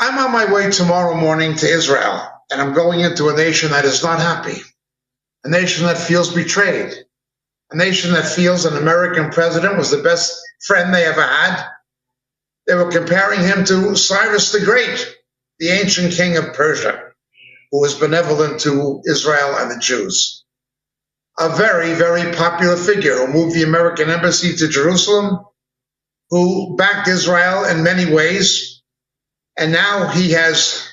I'm on my way tomorrow morning to Israel, and I'm going into a nation that is not happy, a nation that feels betrayed, a nation that feels an American president was the best friend they ever had. They were comparing him to Cyrus the Great, the ancient king of Persia, who was benevolent to Israel and the Jews. A very, very popular figure who moved the American embassy to Jerusalem, who backed Israel in many ways, and now he has,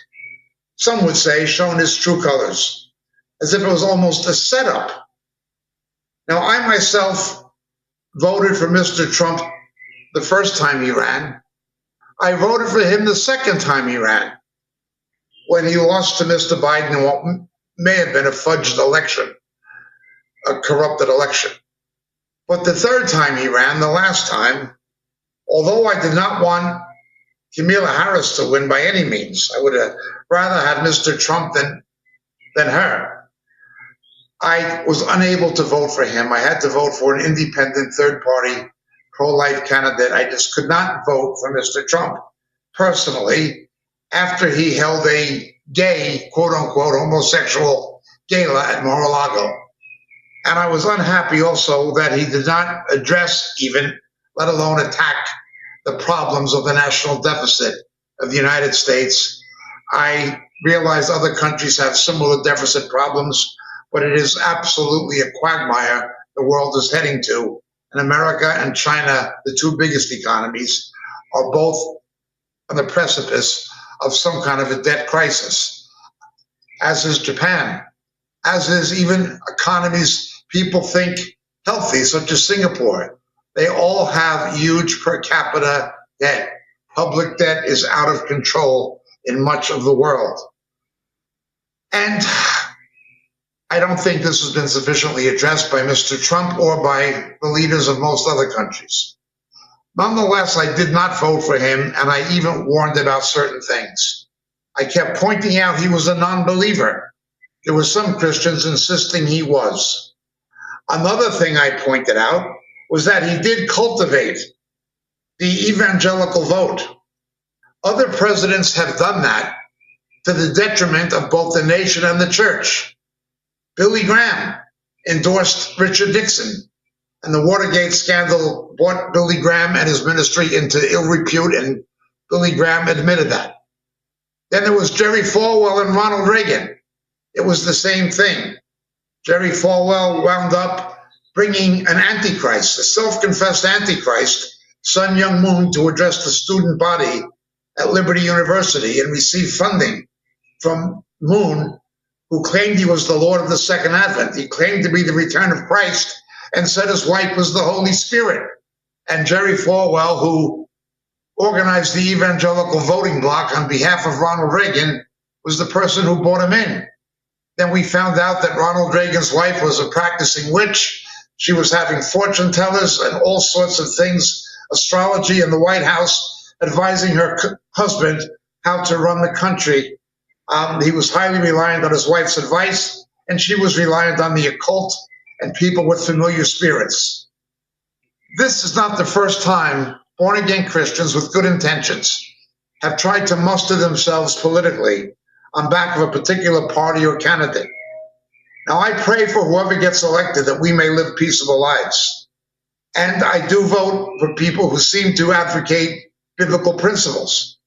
some would say, shown his true colors, as if it was almost a setup. Now, I myself voted for Mr. Trump the first time he ran. I voted for him the second time he ran, when he lost to Mr. Biden in what may have been a fudged election, a corrupted election. But the third time he ran, the last time, although I did not want Kamala Harris to win by any means, I would have rather had Mr. Trump than her. I was unable to vote for him. I had to vote for an independent third-party pro-life candidate. I just could not vote for Mr. Trump personally after he held a gay, quote-unquote, homosexual gala at Moriel. And I was unhappy also that he did not address even, let alone attack, the problems of the national deficit of the United States. I realize other countries have similar deficit problems, but it is absolutely a quagmire the world is heading to. And America and China, the two biggest economies, are both on the precipice of some kind of a debt crisis, as is Japan, as is even economies people think healthy, such as Singapore. They all have huge per capita debt. Public debt is out of control in much of the world. And I don't think this has been sufficiently addressed by Mr. Trump or by the leaders of most other countries. Nonetheless, I did not vote for him, and I even warned about certain things. I kept pointing out he was a non-believer. There were some Christians insisting he was. Another thing I pointed out was that he did cultivate the evangelical vote. Other presidents have done that to the detriment of both the nation and the church. Billy Graham endorsed Richard Nixon, and the Watergate scandal brought Billy Graham and his ministry into ill repute, and Billy Graham admitted that. Then there was Jerry Falwell and Ronald Reagan. It was the same thing. Jerry Falwell wound up bringing an Antichrist, a self-confessed Antichrist, Sun Myung Moon, to address the student body at Liberty University and receive funding from Moon, who claimed he was the Lord of the Second Advent. He claimed to be the return of Christ and said his wife was the Holy Spirit. And Jerry Falwell, who organized the evangelical voting bloc on behalf of Ronald Reagan, was the person who brought him in. Then we found out that Ronald Reagan's wife was a practicing witch. She was having fortune tellers and all sorts of things, astrology in the White House, advising her husband how to run the country. He was highly reliant on his wife's advice, and she was reliant on the occult and people with familiar spirits. This is not the first time born-again Christians with good intentions have tried to muster themselves politically on back of a particular party or candidate. Now, I pray for whoever gets elected that we may live peaceable lives. And I do vote for people who seem to advocate biblical principles,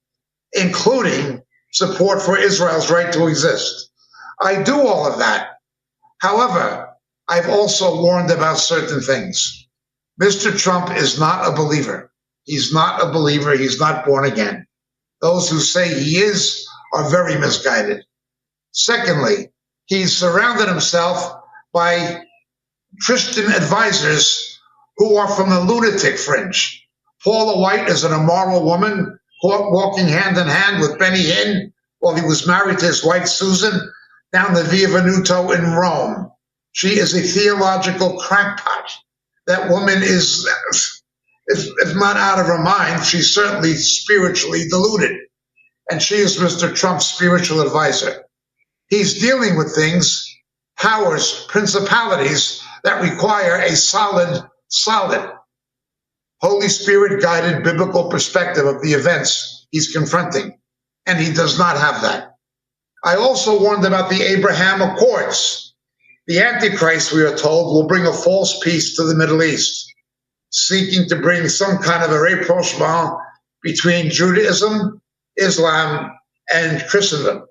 including support for Israel's right to exist. I do all of that. However, I've also warned about certain things. Mr. Trump is not a believer. He's not a believer. He's not born again. Those who say he is are very misguided. Secondly, he's surrounded himself by Christian advisors who are from the lunatic fringe. Paula White is an immoral woman caught walking hand in hand with Benny Hinn while he was married to his wife Susan down the Via Venuto in Rome. She is a theological crackpot. That woman is, if not out of her mind, she's certainly spiritually deluded. And she is Mr. Trump's spiritual advisor. He's dealing with things, powers, principalities that require a solid, Holy Spirit-guided biblical perspective of the events he's confronting. and he does not have that. I also warned about the Abraham Accords. The Antichrist, we are told, will bring a false peace to the Middle East, seeking to bring some kind of a rapprochement between Judaism, Islam, and Christendom.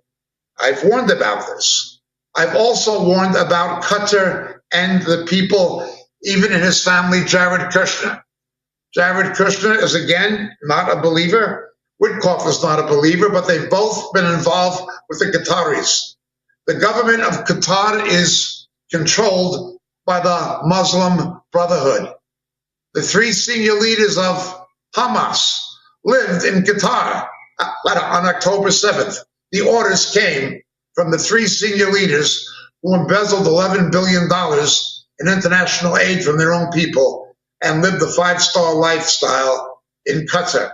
I've warned about this. I've also warned about Qatar and the people, even in his family, Jared Kushner. Jared Kushner is, again, not a believer. Witkoff is not a believer, but they've both been involved with the Qataris. The government of Qatar is controlled by the Muslim Brotherhood. The three senior leaders of Hamas lived in Qatar on October 7th. The orders came from the three senior leaders who embezzled $11 billion in international aid from their own people and lived the five-star lifestyle in Qatar.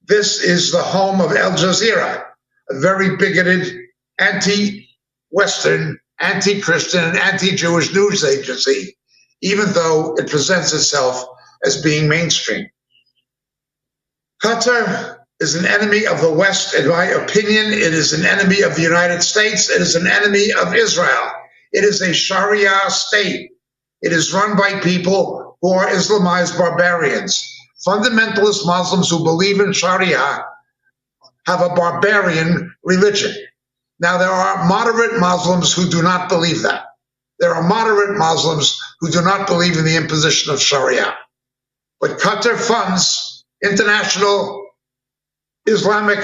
This is the home of Al Jazeera, a very bigoted, anti-Western, anti-Christian, and anti-Jewish news agency, even though it presents itself as being mainstream. Qatar is an enemy of the West, in my opinion. It is an enemy of the United States. It is an enemy of Israel. It is a Sharia state. It is run by people who are Islamized barbarians. Fundamentalist Muslims who believe in Sharia have a barbarian religion. Now, there are moderate Muslims who do not believe that. There are moderate Muslims who do not believe in the imposition of Sharia. But Qatar funds international Islamic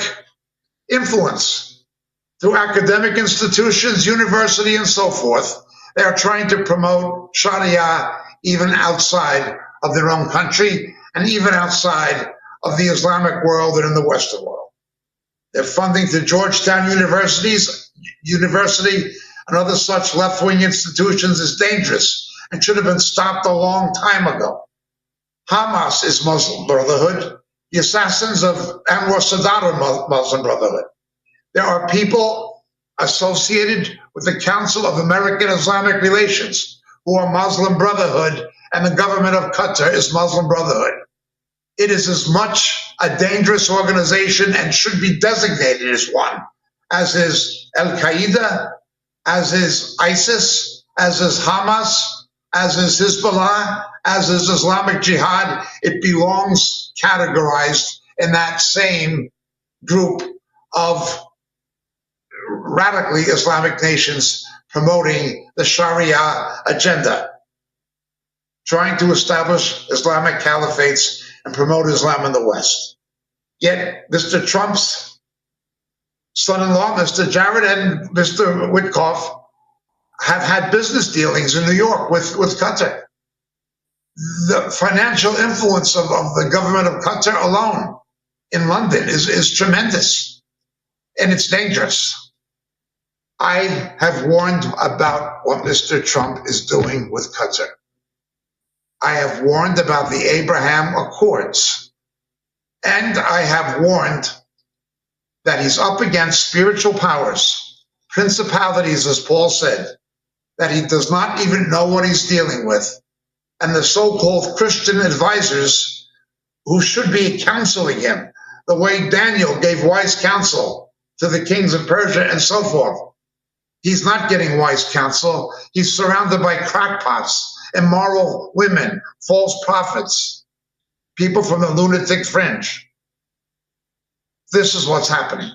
influence through academic institutions, university, and so forth. They are trying to promote Sharia even outside of their own country and even outside of the Islamic world and in the Western world. Their funding to Georgetown University and other such left-wing institutions is dangerous and should have been stopped a long time ago. Hamas is Muslim Brotherhood. The assassins of Anwar Sadat are Muslim Brotherhood. There are people associated with the Council of American Islamic Relations who are Muslim Brotherhood, and the government of Qatar is Muslim Brotherhood. It is as much a dangerous organization and should be designated as one, as is Al-Qaeda, as is ISIS, as is Hamas, as is Hezbollah, as is Islamic Jihad. It belongs categorized in that same group of radically Islamic nations promoting the Sharia agenda, trying to establish Islamic caliphates and promote Islam in the West. Yet Mr. Trump's son-in-law, Mr. Jared, and Mr. Witkoff have had business dealings in New York with Qatar. The financial influence of the government of Qatar alone in London is tremendous, and it's dangerous. I have warned about what Mr. Trump is doing with Qatar. I have warned about the Abraham Accords, and I have warned that he's up against spiritual powers, principalities, as Paul said, that he does not even know what he's dealing with, and the so-called Christian advisors who should be counseling him, the way Daniel gave wise counsel to the kings of Persia and so forth. He's not getting wise counsel. He's surrounded by crackpots, immoral women, false prophets, people from the lunatic fringe. This is what's happening.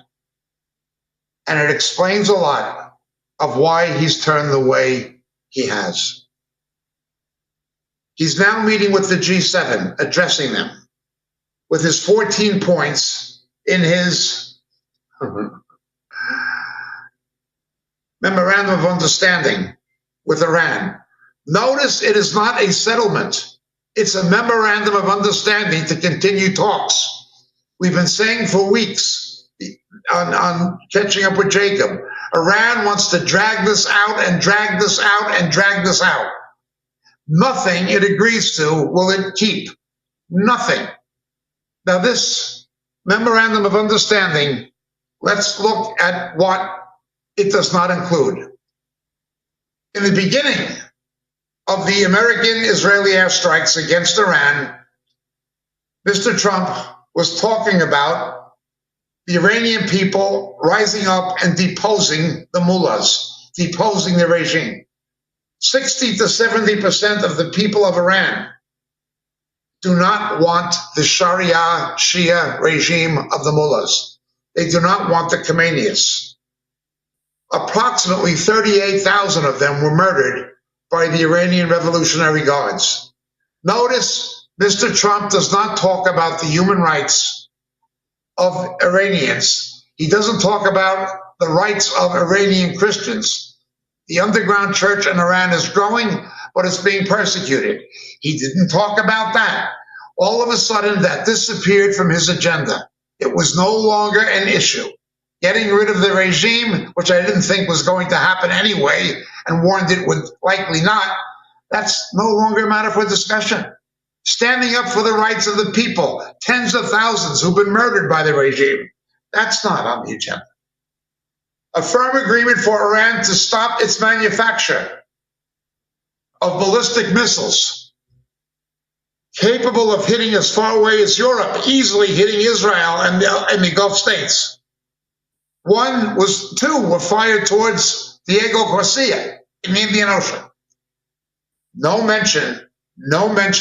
And it explains a lot of why he's turned the way he has. He's now meeting with the G7, addressing them with his 14 points in his memorandum of understanding with Iran. Notice it is not a settlement. It's a memorandum of understanding to continue talks. We've been saying for weeks on Catching Up with Jacob, Iran wants to drag this out and drag this out and drag this out. Nothing it agrees to will it keep. Nothing. Now this memorandum of understanding, let's look at what it does not include. In the beginning of the American-Israeli airstrikes against Iran, Mr. Trump was talking about the Iranian people rising up and deposing the mullahs, deposing the regime. 60 to 70% of the people of Iran do not want the Sharia Shia regime of the mullahs. They do not want the Khomeinis. Approximately 38,000 of them were murdered by the Iranian Revolutionary Guards. Notice Mr. Trump does not talk about the human rights of Iranians. He doesn't talk about the rights of Iranian Christians. The underground church in Iran is growing, but it's being persecuted. He didn't talk about that. All of a sudden, that disappeared from his agenda. It was no longer an issue. Getting rid of the regime, which I didn't think was going to happen anyway, and warned it would likely not, that's no longer a matter for discussion. Standing up for the rights of the people, tens of thousands who've been murdered by the regime, that's not on the agenda. A firm agreement for Iran to stop its manufacture of ballistic missiles capable of hitting as far away as Europe, easily hitting Israel and the Gulf states. Two were fired towards Diego Garcia in the Indian Ocean. No mention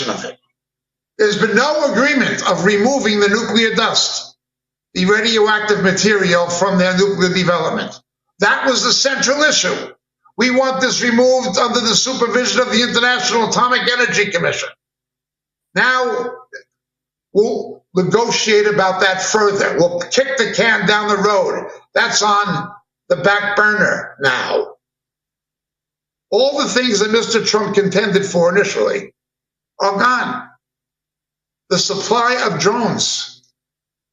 of it. There's been no agreement of removing the nuclear dust, the radioactive material from their nuclear development. That was the central issue. We want this removed under the supervision of the International Atomic Energy Commission. Now, we'll negotiate about that further. We'll kick the can down the road. That's on the back burner now. All the things that Mr. Trump contended for initially are gone. The supply of drones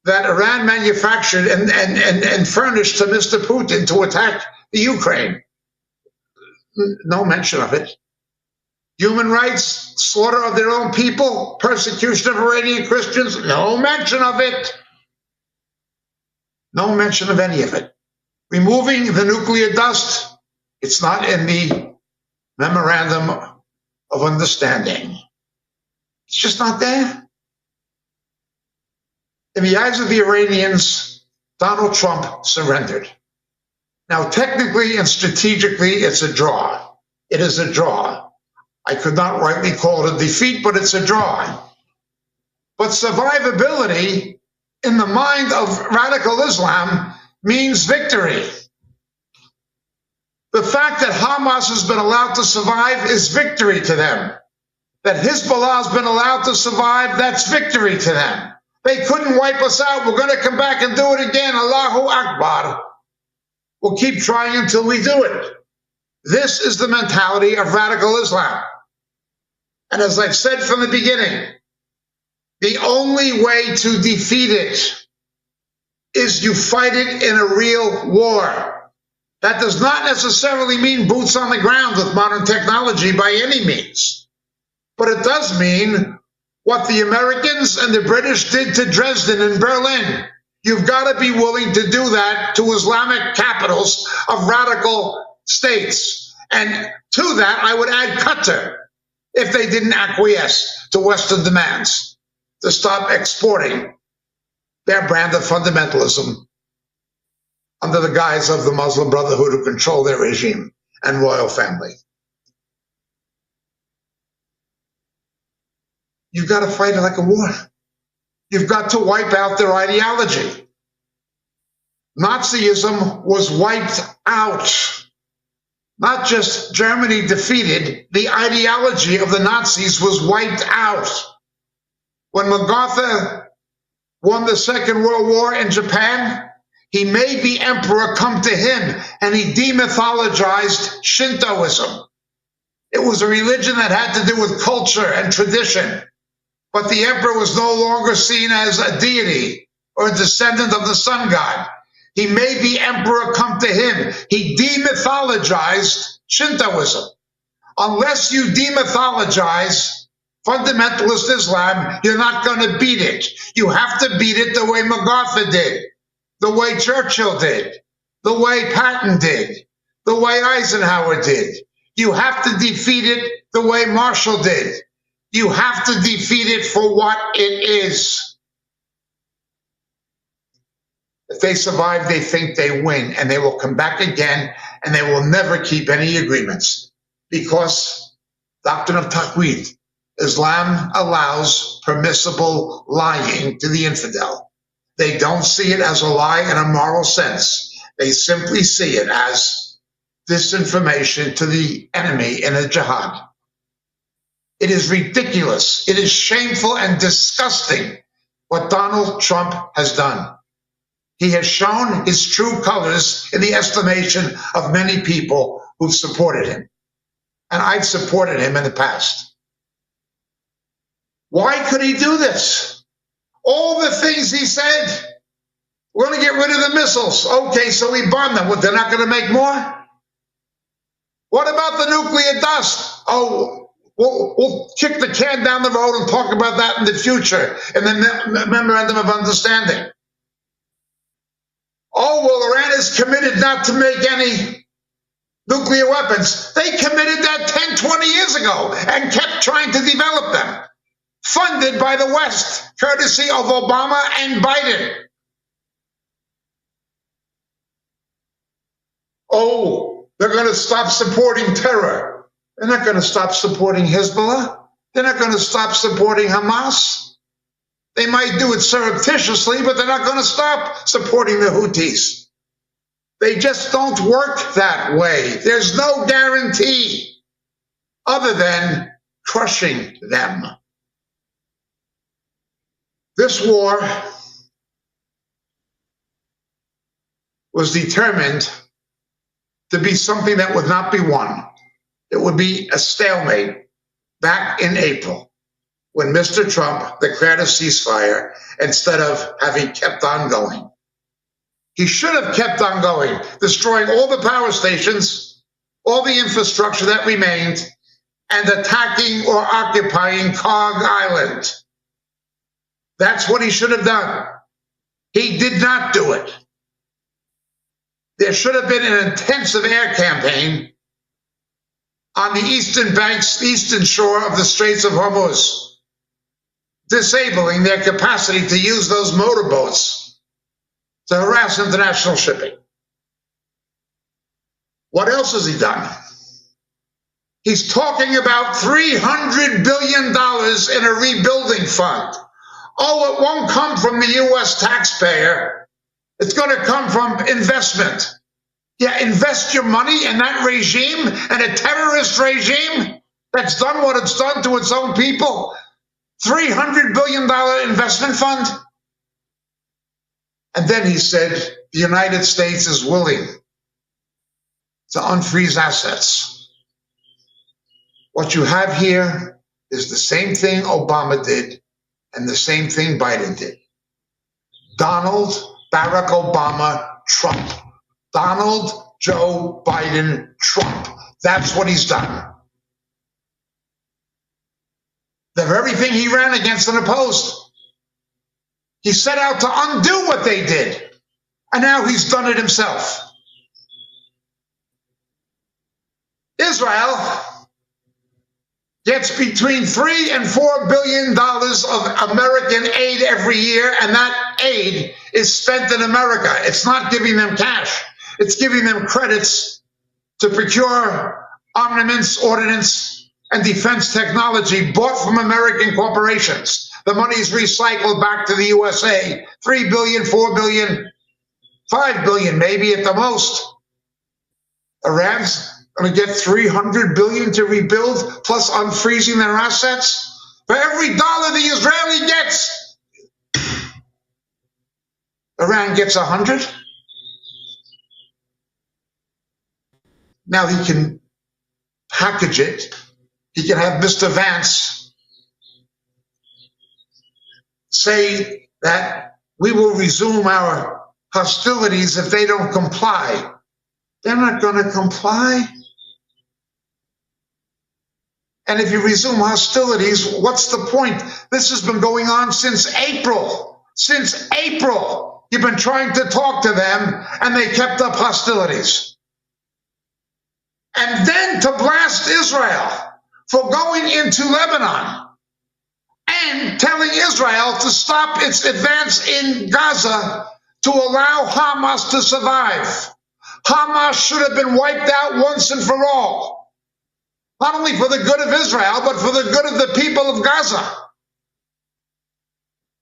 that Iran manufactured and furnished to Mr. Putin to attack the Ukraine, no mention of it. Human rights, slaughter of their own people, persecution of Iranian Christians, no mention of it. No mention of any of it. Removing the nuclear dust, it's not in the memorandum of understanding. It's just not there. In the eyes of the Iranians, Donald Trump surrendered. Now, technically and strategically, it's a draw. It is a draw. I could not rightly call it a defeat, but it's a draw. But survivability in the mind of radical Islam means victory. The fact that Hamas has been allowed to survive is victory to them. That Hezbollah has been allowed to survive, that's victory to them. They couldn't wipe us out. We're going to come back and do it again. Allahu Akbar. We'll keep trying until we do it. This is the mentality of radical Islam. And as I've said from the beginning, the only way to defeat it is you fight it in a real war. That does not necessarily mean boots on the ground with modern technology by any means. But it does mean what the Americans and the British did to Dresden and Berlin. You've got to be willing to do that to Islamic capitals of radical states. And to that, I would add Qatar, if they didn't acquiesce to Western demands to stop exporting their brand of fundamentalism under the guise of the Muslim Brotherhood who control their regime and royal family. You've got to fight it like a war. You've got to wipe out their ideology. Nazism was wiped out. Not just Germany defeated, the ideology of the Nazis was wiped out. When MacArthur won the Second World War in Japan, he made the emperor come to him and he demythologized Shintoism. It was a religion that had to do with culture and tradition. But the emperor was no longer seen as a deity or a descendant of the sun god. He made the emperor come to him. He demythologized Shintoism. Unless you demythologize fundamentalist Islam, you're not going to beat it. You have to beat it the way MacArthur did, the way Churchill did, the way Patton did, the way Eisenhower did. You have to defeat it the way Marshall did. You have to defeat it for what it is. If they survive, they think they win, and they will come back again, and they will never keep any agreements. Because doctrine of Taqweed, Islam allows permissible lying to the infidel. They don't see it as a lie in a moral sense. They simply see it as disinformation to the enemy in a jihad. It is ridiculous. It is shameful and disgusting what Donald Trump has done. He has shown his true colors in the estimation of many people who've supported him. And I've supported him in the past. Why could he do this? All the things he said, we're going to get rid of the missiles. Okay, so we bomb them. Well, they're not going to make more? What about the nuclear dust? Oh, we'll kick the can down the road and talk about that in the future in the memorandum of understanding. Oh, well, Iran is committed not to make any nuclear weapons. They committed that 10, 20 years ago and kept trying to develop them, funded by the West, courtesy of Obama and Biden. Oh, they're going to stop supporting terror. They're not going to stop supporting Hezbollah. They're not going to stop supporting Hamas. They might do it surreptitiously, but they're not going to stop supporting the Houthis. They just don't work that way. There's no guarantee other than crushing them. This war was determined to be something that would not be won. It would be a stalemate back in April when Mr. Trump declared a ceasefire instead of having kept on going. He should have kept on going, destroying all the power stations, all the infrastructure that remained, and attacking or occupying Cog Island. That's what he should have done. He did not do it. There should have been an intensive air campaign on the eastern shore of the Straits of Hormuz, disabling their capacity to use those motorboats to harass international shipping. What else has he done? He's talking about $300 billion in a rebuilding fund. Oh, it won't come from the U.S. taxpayer. It's going to come from investment. Yeah, invest your money in that regime and a terrorist regime that's done what it's done to its own people. $300 billion investment fund. And then he said the United States is willing to unfreeze assets. What you have here is the same thing Obama did and the same thing Biden did. Donald, Barack Obama, Trump. Donald, Joe Biden, Trump. That's what he's done. The very thing he ran against and opposed. He set out to undo what they did. And now he's done it himself. Israel gets between $3 and $4 billion of American aid every year, and that aid is spent in America. It's not giving them cash. It's giving them credits to procure armaments, ordnance, and defense technology bought from American corporations. The money is recycled back to the USA. $3 billion, $4 billion, $5 billion, maybe at the most. Iran's going to get $300 billion to rebuild, plus unfreezing their assets. For every dollar the Israeli gets, Iran gets 100. Now he can package it. He can have Mr. Vance say that we will resume our hostilities if they don't comply. They're not going to comply. And if you resume hostilities, what's the point? This has been going on since April. Since April, you've been trying to talk to them, and they kept up hostilities. And then to blast Israel for going into Lebanon and telling Israel to stop its advance in Gaza to allow Hamas to survive. Hamas should have been wiped out once and for all, not only for the good of Israel, but for the good of the people of Gaza.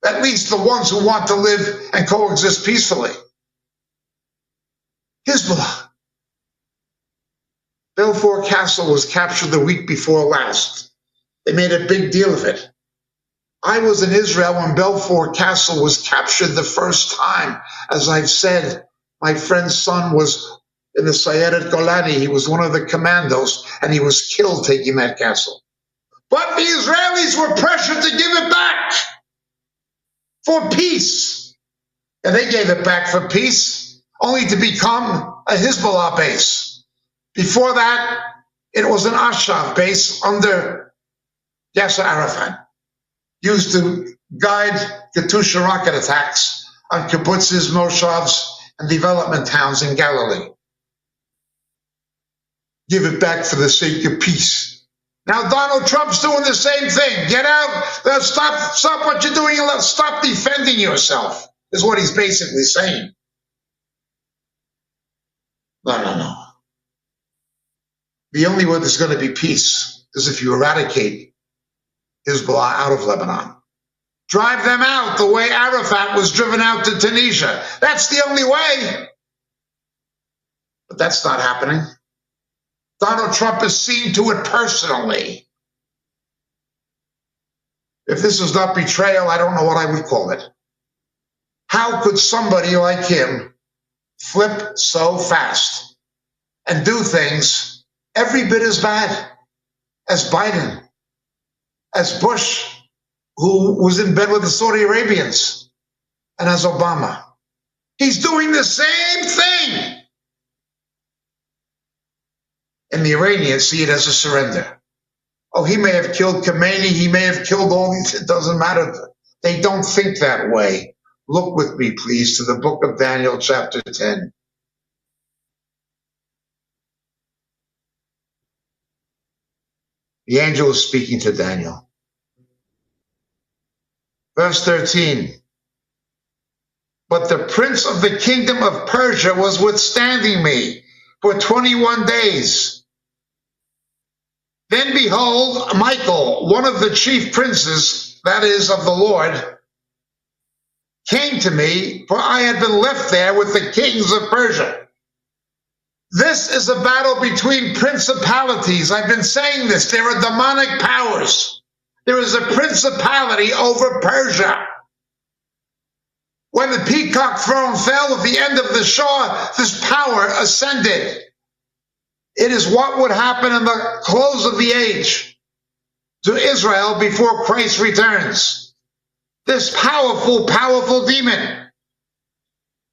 At least the ones who want to live and coexist peacefully. Hezbollah. Balfour Castle was captured the week before last. They made a big deal of it. I was in Israel when Balfour Castle was captured the first time. As I've said, my friend's son was in the Sayeret Golani. He was one of the commandos, and he was killed taking that castle. But the Israelis were pressured to give it back for peace. And they gave it back for peace, only to become a Hezbollah base. Before that, it was an Ashraf base under Yasser Arafat, used to guide Katyusha rocket attacks on kibbutzes, moshavs, and development towns in Galilee. Give it back for the sake of peace. Now Donald Trump's doing the same thing. Get out, stop what you're doing, stop defending yourself, is what he's basically saying. No. The only way there's going to be peace is if you eradicate Hezbollah out of Lebanon. Drive them out the way Arafat was driven out to Tunisia. That's the only way. But that's not happening. Donald Trump has seen to it personally. If this is not betrayal, I don't know what I would call it. How could somebody like him flip so fast and do things every bit as bad as Biden, as Bush, who was in bed with the Saudi Arabians, and as Obama? He's doing the same thing. And the Iranians see it as a surrender. Oh, he may have killed Khomeini, he may have killed all these, it doesn't matter. They don't think that way. Look with me, please, to the book of Daniel, chapter 10. The angel is speaking to Daniel. Verse 13. But the prince of the kingdom of Persia was withstanding me for 21 days. Then behold, Michael, one of the chief princes, that is, of the Lord, came to me, for I had been left there with the kings of Persia. This is a battle between principalities. I've been saying this. There are demonic powers. There is a principality over Persia. When the peacock throne fell at the end of the shore, this power ascended. It is what would happen in the close of the age to Israel before Christ returns. This powerful demon,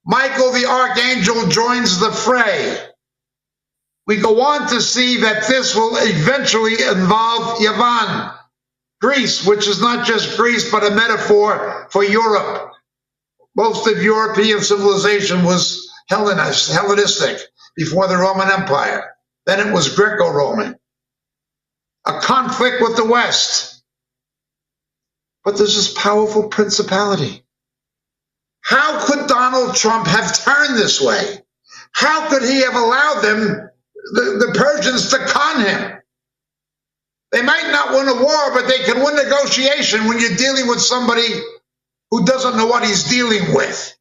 Michael the archangel, joins the fray. We go on to see that this will eventually involve Yavan, Greece, which is not just Greece, but a metaphor for Europe. Most of European civilization was Hellenistic before the Roman Empire. Then it was Greco-Roman. A conflict with the West. But there's this powerful principality. How could Donald Trump have turned this way? How could he have allowed them, the Persians, to con him? They might not win a war, but they can win negotiation when you're dealing with somebody who doesn't know what he's dealing with.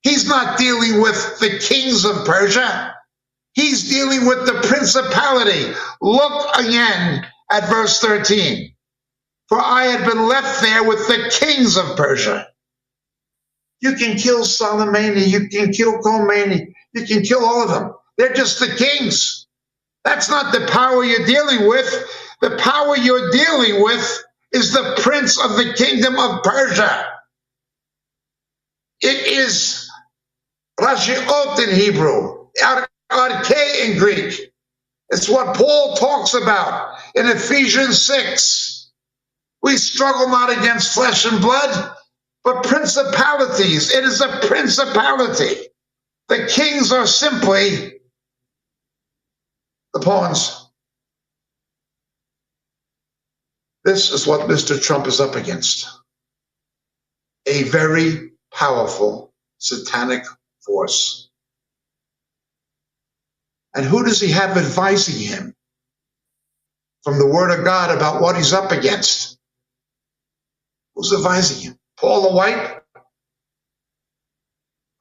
He's not dealing with the kings of Persia. He's dealing with the principality. Look again at verse 13. For I had been left there with the kings of Persia. You can kill Soleimani, you can kill Khomeini, you can kill all of them. They're just the kings. That's not the power you're dealing with. The power you're dealing with is the prince of the kingdom of Persia. It is Rashiot in Hebrew, Arche in Greek. It's what Paul talks about in Ephesians 6. We struggle not against flesh and blood, but principalities. It is a principality. The kings are simply the pawns. This is what Mr. Trump is up against. A very powerful satanic force. And who does he have advising him from the Word of God about what he's up against? Who's advising him? Paul the White?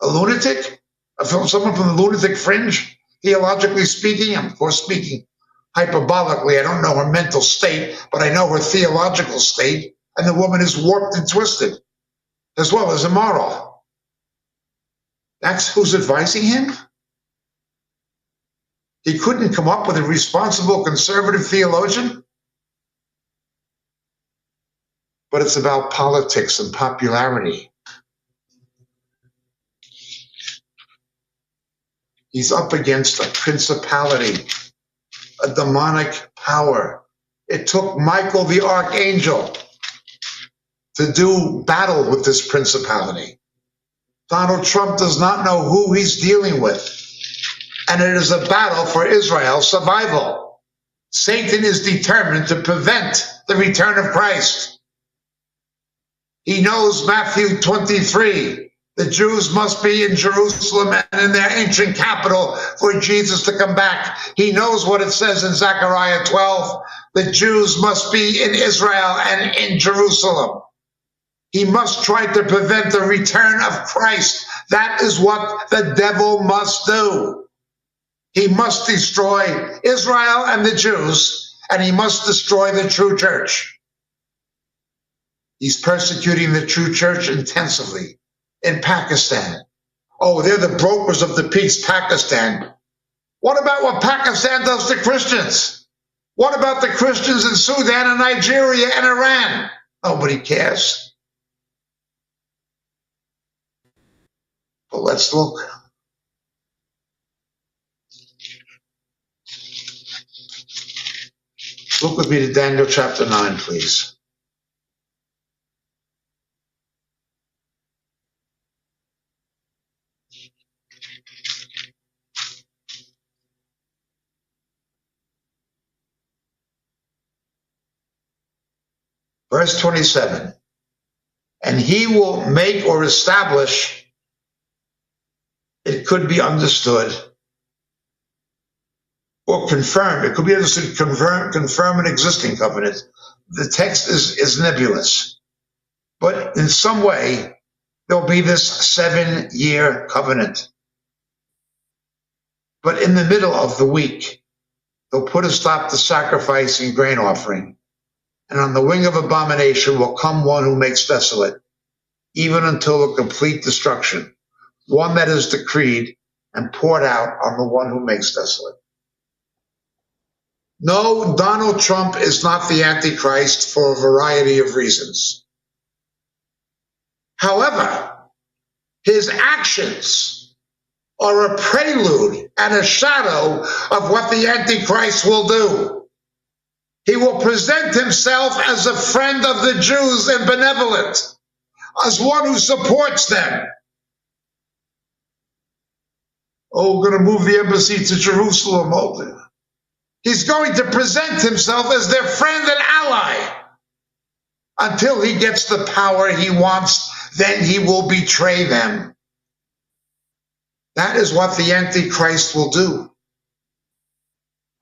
A lunatic? Someone from the lunatic fringe? Theologically speaking, I'm of course speaking hyperbolically. I don't know her mental state, but I know her theological state. And the woman is warped and twisted, as well as immoral. That's who's advising him? He couldn't come up with a responsible conservative theologian? But it's about politics and popularity. He's up against a principality, a demonic power. It took Michael the archangel to do battle with this principality. Donald Trump does not know who he's dealing with. And it is a battle for Israel's survival. Satan is determined to prevent the return of Christ. He knows Matthew 23. The Jews must be in Jerusalem and in their ancient capital for Jesus to come back. He knows what it says in Zechariah 12. The Jews must be in Israel and in Jerusalem. He must try to prevent the return of Christ. That is what the devil must do. He must destroy Israel and the Jews, and he must destroy the true church. He's persecuting the true church intensively in Pakistan. Oh, they're the brokers of the peace, Pakistan. What about what Pakistan does to Christians? What about the Christians in Sudan and Nigeria and Iran? Nobody cares. But let's look. Look with me to Daniel chapter 9, please. Verse 27. And he will make or establish, it could be understood, or confirm. It could be understood, confirm an existing covenant. The text is nebulous. But in some way, there'll be this 7-year covenant. But in the middle of the week, they'll put a stop to sacrifice and grain offering. And on the wing of abomination will come one who makes desolate, even until a complete destruction, one that is decreed and poured out on the one who makes desolate. No, Donald Trump is not the Antichrist for a variety of reasons. However, his actions are a prelude and a shadow of what the Antichrist will do. He will present himself as a friend of the Jews and benevolent, as one who supports them. Oh, we're going to move the embassy to Jerusalem. He's going to present himself as their friend and ally until he gets the power he wants. Then he will betray them. That is what the Antichrist will do.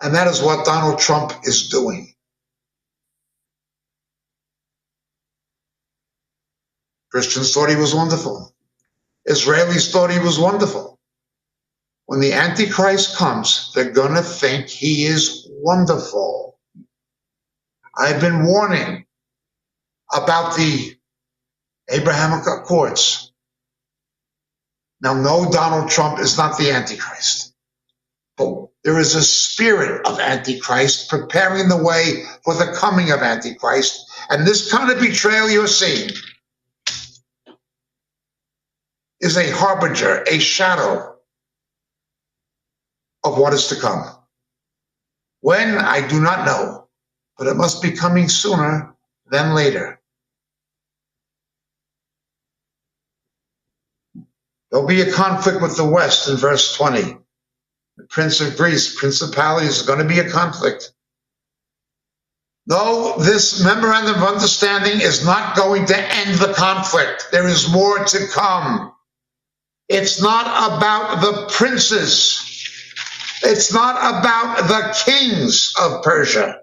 And that is what Donald Trump is doing. Christians thought he was wonderful. Israelis thought he was wonderful. When the Antichrist comes, they're going to think he is wonderful. I've been warning about the Abrahamic Accords. Now, no, Donald Trump is not the Antichrist. But there is a spirit of Antichrist preparing the way for the coming of Antichrist. And this kind of betrayal you're seeing is a harbinger, a shadow of what is to come. When, I do not know, but it must be coming sooner than later. There'll be a conflict with the West in verse 20. The Prince of Greece, principalities, is going to be a conflict. No, this memorandum of understanding is not going to end the conflict. There is more to come. It's not about the princes. It's not about the kings of Persia.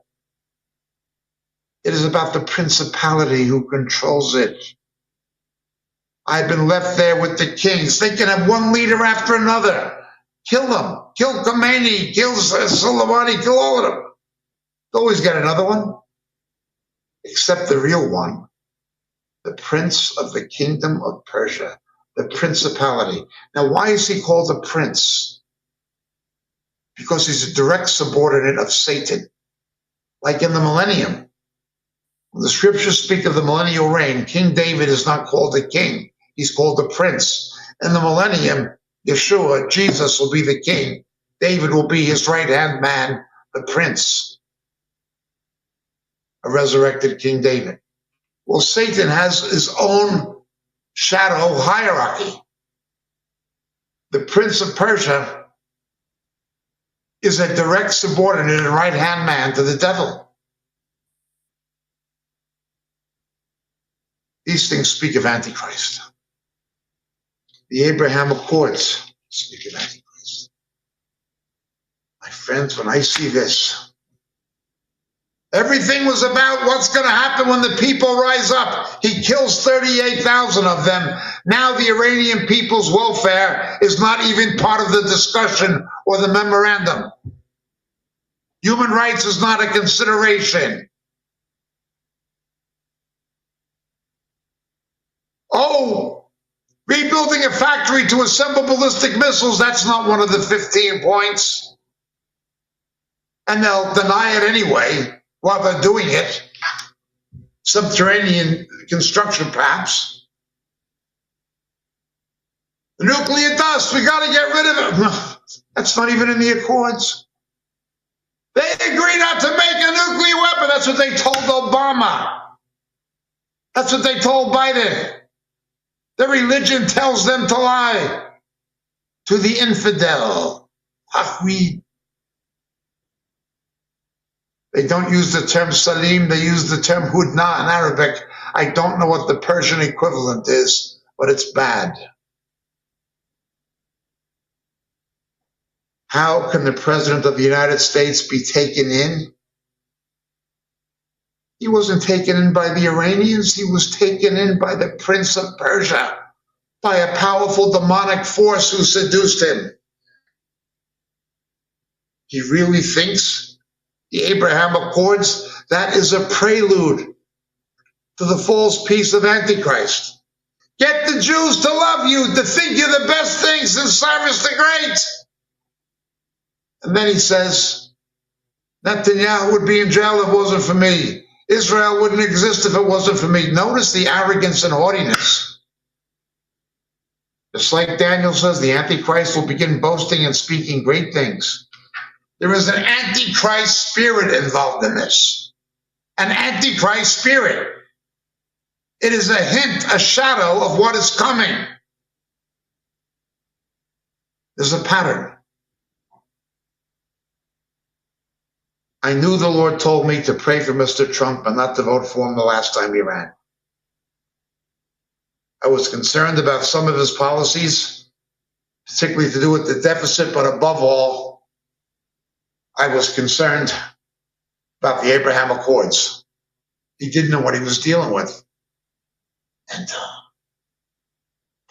It is about the principality who controls it. I've been left there with the kings. They can have one leader after another. Kill them. Kill Khomeini. Kill Soleimani. Kill all of them. They'll always get another one. Except the real one. The prince of the kingdom of Persia. The principality. Now, why is he called a prince? Because he's a direct subordinate of Satan. Like in the millennium. When the scriptures speak of the millennial reign, King David is not called a king. He's called a prince. In the millennium, Yeshua, Jesus, will be the king. David will be his right-hand man, the prince. A resurrected King David. Well, Satan has his own shadow hierarchy. The prince of Persia is a direct subordinate and right-hand man to the devil. These things speak of Antichrist. The Abraham Accords speak of Antichrist. My friends, when I see this, everything was about what's going to happen when the people rise up. He kills 38,000 of them. Now the Iranian people's welfare is not even part of the discussion or the memorandum. Human rights is not a consideration. Oh, rebuilding a factory to assemble ballistic missiles, that's not one of the 15 points. And they'll deny it anyway while they're doing it. Subterranean construction, perhaps. The nuclear dust, we got to get rid of it. That's not even in the Accords. They agree not to make a nuclear weapon. That's what they told Obama. That's what they told Biden. Their religion tells them to lie to the infidel. They don't use the term Salim, they use the term Hudna in Arabic. I don't know what the Persian equivalent is, but it's bad. How can the President of the United States be taken in? He wasn't taken in by the Iranians, he was taken in by the Prince of Persia, by a powerful demonic force who seduced him. He really thinks the Abraham Accords, that is a prelude to the false peace of Antichrist. Get the Jews to love you, to think you're the best thing since Cyrus the Great. And then he says, Netanyahu would be in jail if it wasn't for me. Israel wouldn't exist if it wasn't for me. Notice the arrogance and haughtiness. Just like Daniel says, the Antichrist will begin boasting and speaking great things. There is an Antichrist spirit involved in this. An Antichrist spirit. It is a hint, a shadow of what is coming. There's a pattern. I knew the Lord told me to pray for Mr. Trump and not to vote for him the last time he ran. I was concerned about some of his policies, particularly to do with the deficit, but above all, I was concerned about the Abraham Accords. He didn't know what he was dealing with. And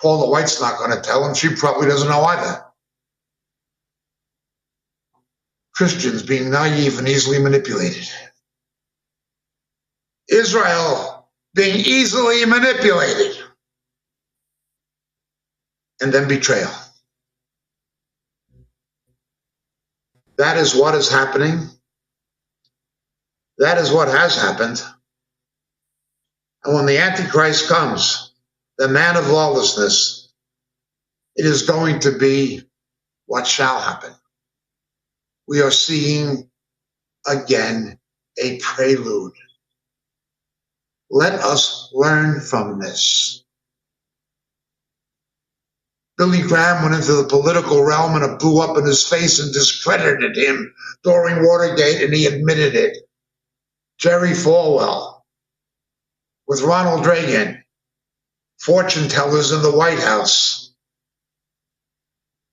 Paula White's not going to tell him. She probably doesn't know either. Christians being naive and easily manipulated. Israel being easily manipulated. And then betrayal. That is what is happening. That is what has happened. And when the Antichrist comes, the man of lawlessness, it is going to be what shall happen. We are seeing again a prelude. Let us learn from this. Billy Graham went into the political realm and it blew up in his face and discredited him during Watergate, and he admitted it. Jerry Falwell with Ronald Reagan, fortune tellers in the White House.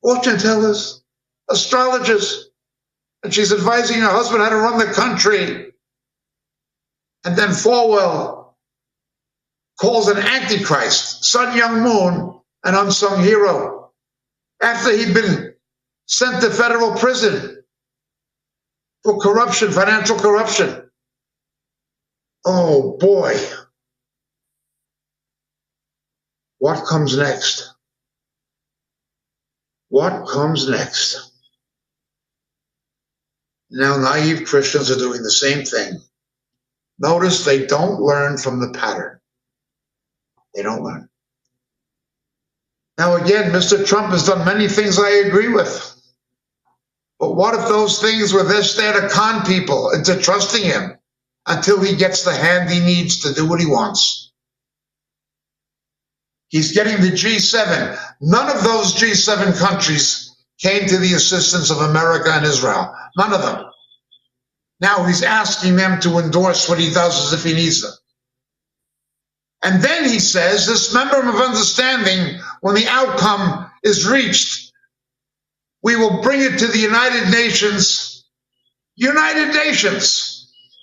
fortune tellers, astrologers, and she's advising her husband how to run the country. And then Falwell calls an Antichrist, Sun Young Moon, an unsung hero, after he'd been sent to federal prison for corruption, financial corruption. Oh boy. What comes next? What comes next? Now, naive Christians are doing the same thing. Notice they don't learn from the pattern. They don't learn. Now, again, Mr. Trump has done many things I agree with. But what if those things were just there to con people into trusting him until he gets the hand he needs to do what he wants? He's getting the G7. None of those G7 countries came to the assistance of America and Israel. None of them. Now he's asking them to endorse what he does as if he needs them. And then he says, this memorandum of understanding, when the outcome is reached, we will bring it to the United Nations. United Nations.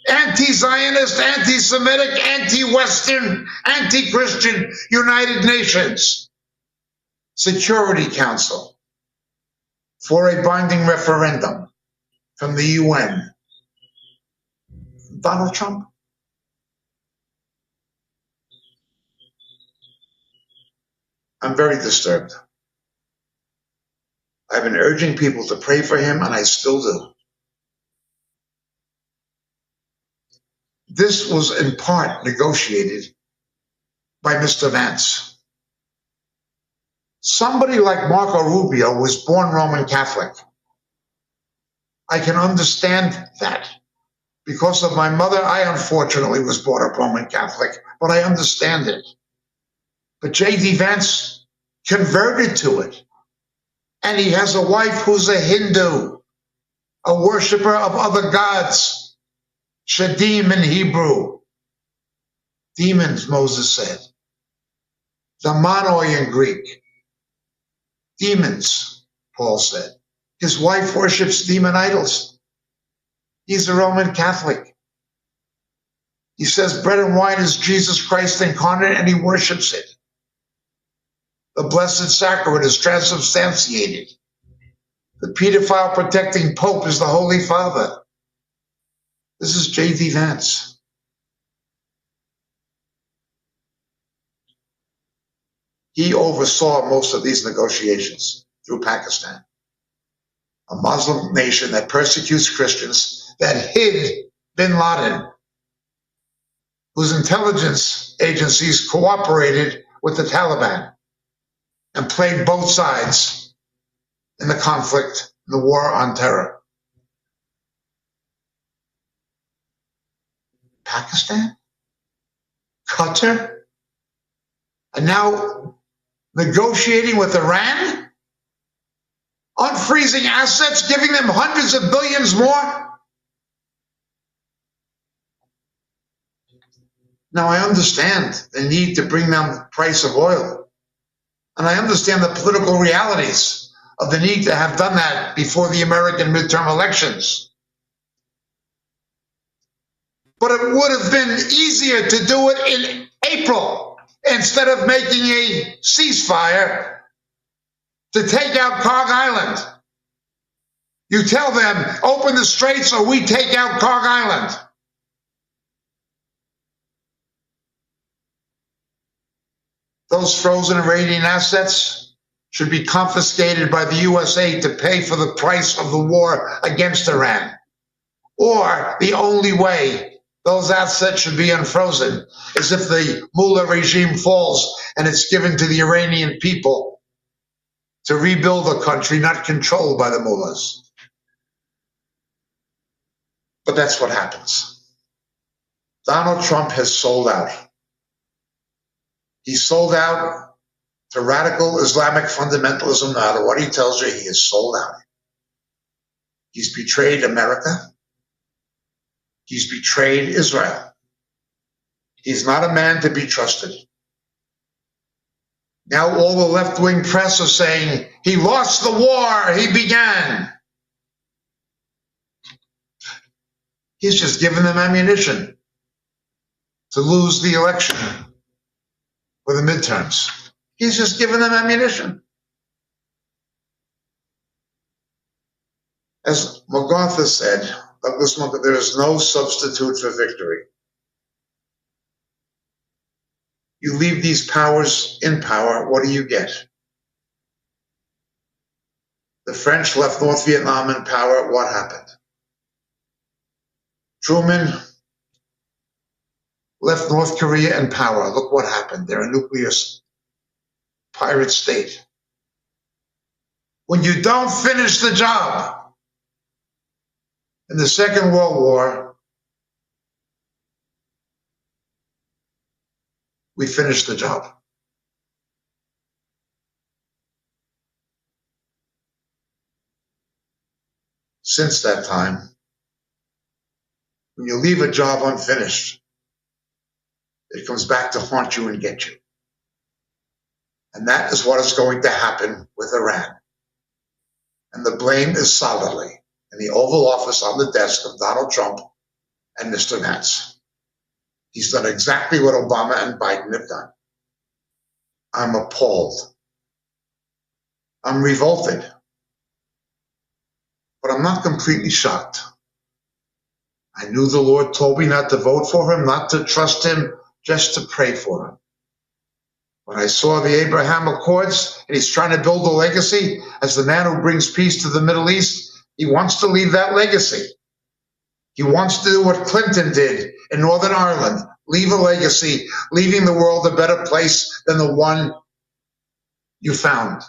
Anti-Zionist, anti-Semitic, anti-Western, anti-Christian United Nations. Security Council for a binding referendum from the UN. Donald Trump? I'm very disturbed. I've been urging people to pray for him, and I still do. This was in part negotiated by Mr. Vance. Somebody like Marco Rubio was born Roman Catholic. I can understand that. Because of my mother, I unfortunately was brought up Roman Catholic, but I understand it. But J.D. Vance converted to it. And he has a wife who's a Hindu, a worshiper of other gods. Shadim in Hebrew. Demons, Moses said. Demonoi in Greek. Demons, Paul said. His wife worships demon idols. He's a Roman Catholic. He says bread and wine is Jesus Christ incarnate, and he worships it. The Blessed Sacrament is transubstantiated. The pedophile protecting Pope is the Holy Father. This is J.D. Vance. He oversaw most of these negotiations through Pakistan, a Muslim nation that persecutes Christians, that hid bin Laden, whose intelligence agencies cooperated with the Taliban and played both sides in the conflict, in the war on terror. Pakistan? Qatar? And now negotiating with Iran? Unfreezing assets, giving them hundreds of billions more? Now, I understand the need to bring down the price of oil. And I understand the political realities of the need to have done that before the American midterm elections. But it would have been easier to do it in April instead of making a ceasefire to take out Kog Island. You tell them, open the straits or we take out Kog Island. Those frozen Iranian assets should be confiscated by the USA to pay for the price of the war against Iran. Or the only way those assets should be unfrozen is if the mullah regime falls and it's given to the Iranian people to rebuild the country, not controlled by the mullahs. But that's what happens. Donald Trump has sold out. He sold out to radical Islamic fundamentalism. No matter what he tells you, he is sold out. He's betrayed America. He's betrayed Israel. He's not a man to be trusted. Now all the left-wing press are saying, he lost the war he began. He's just giving them ammunition to lose the election for the midterms. He's just giving them ammunition. As MacArthur said, Douglas MacArthur, there is no substitute for victory. You leave these powers in power, what do you get? The French left North Vietnam in power, what happened? Truman left North Korea in power, look what happened. They're a nuclear pirate state. When you don't finish the job, in the Second World War, we finished the job. Since that time, when you leave a job unfinished, it comes back to haunt you and get you. And that is what is going to happen with Iran. And the blame is solidly in the Oval Office on the desk of Donald Trump and Mr. Nance. He's done exactly what Obama and Biden have done. I'm appalled. I'm revolted. But I'm not completely shocked. I knew the Lord told me not to vote for him, not to trust him, just to pray for him. When I saw the Abraham Accords, and he's trying to build a legacy as the man who brings peace to the Middle East, he wants to leave that legacy. He wants to do what Clinton did in Northern Ireland, leave a legacy, leaving the world a better place than the one you found.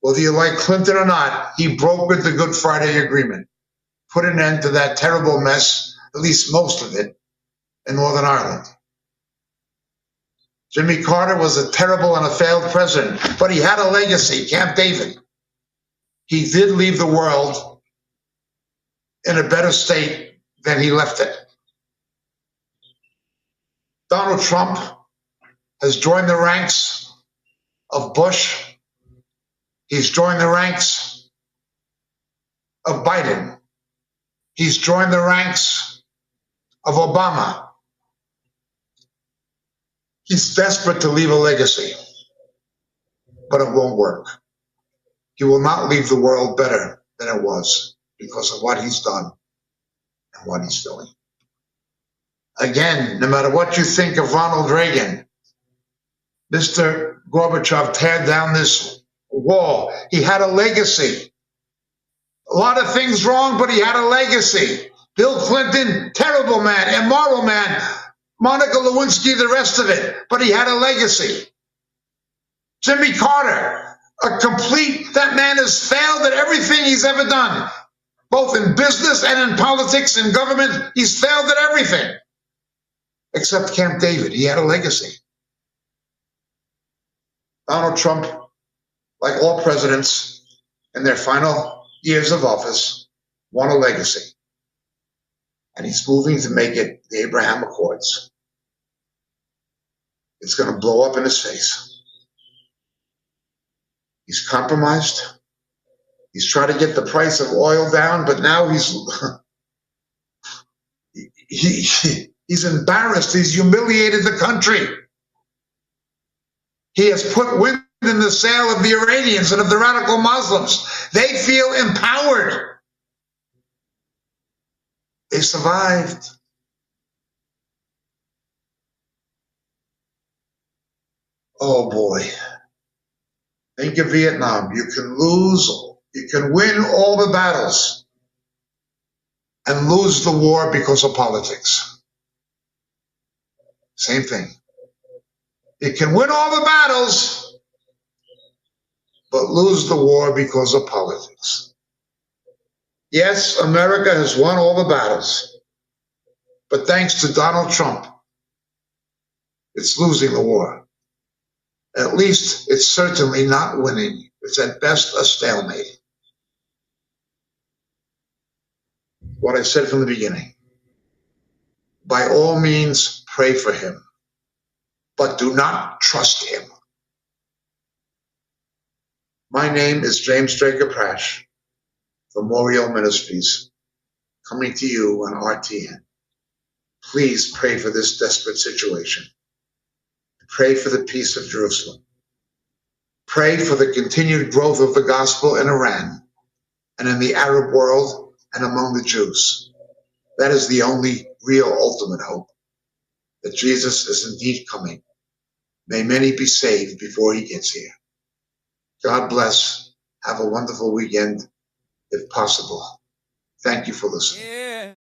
Whether you like Clinton or not, he brokered the Good Friday Agreement, put an end to that terrible mess, at least most of it, in Northern Ireland. Jimmy Carter was a terrible and a failed president, but he had a legacy, Camp David. He did leave the world in a better state than he left it. Donald Trump has joined the ranks of Bush. He's joined the ranks of Biden. He's joined the ranks of Obama. He's desperate to leave a legacy, but it won't work. He will not leave the world better than it was because of what he's done and what he's doing. Again, no matter what you think of Ronald Reagan, Mr. Gorbachev tear down this wall. He had a legacy. A lot of things wrong, but he had a legacy. Bill Clinton, terrible man, immoral man. Monica Lewinsky, the rest of it, but he had a legacy. Jimmy Carter, that man has failed at everything he's ever done, both in business and in politics and government. He's failed at everything, except Camp David. He had a legacy. Donald Trump, like all presidents in their final years of office, want a legacy. And he's moving to make it the Abraham Accords. It's going to blow up in his face. He's compromised. He's trying to get the price of oil down, but now he's embarrassed. He's humiliated the country. He has put wind in the sail of the Iranians and of the radical Muslims. They feel empowered. They survived. Oh boy. Think of Vietnam. You can win all the battles and lose the war because of politics. Same thing. You can win all the battles, but lose the war because of politics. Yes, America has won all the battles, but thanks to Donald Trump, it's losing the war. At least it's certainly not winning. It's at best a stalemate. What I said from the beginning. By all means, pray for him. but do not trust him. My name is James Draker Prasch from Moriel Ministries, coming to you on RTN. Please pray for this desperate situation. Pray for the peace of Jerusalem. Pray for the continued growth of the gospel in Iran and in the Arab world and among the Jews. That is the only real ultimate hope, that Jesus is indeed coming. May many be saved before he gets here. God bless. Have a wonderful weekend, if possible. Thank you for listening. Yeah.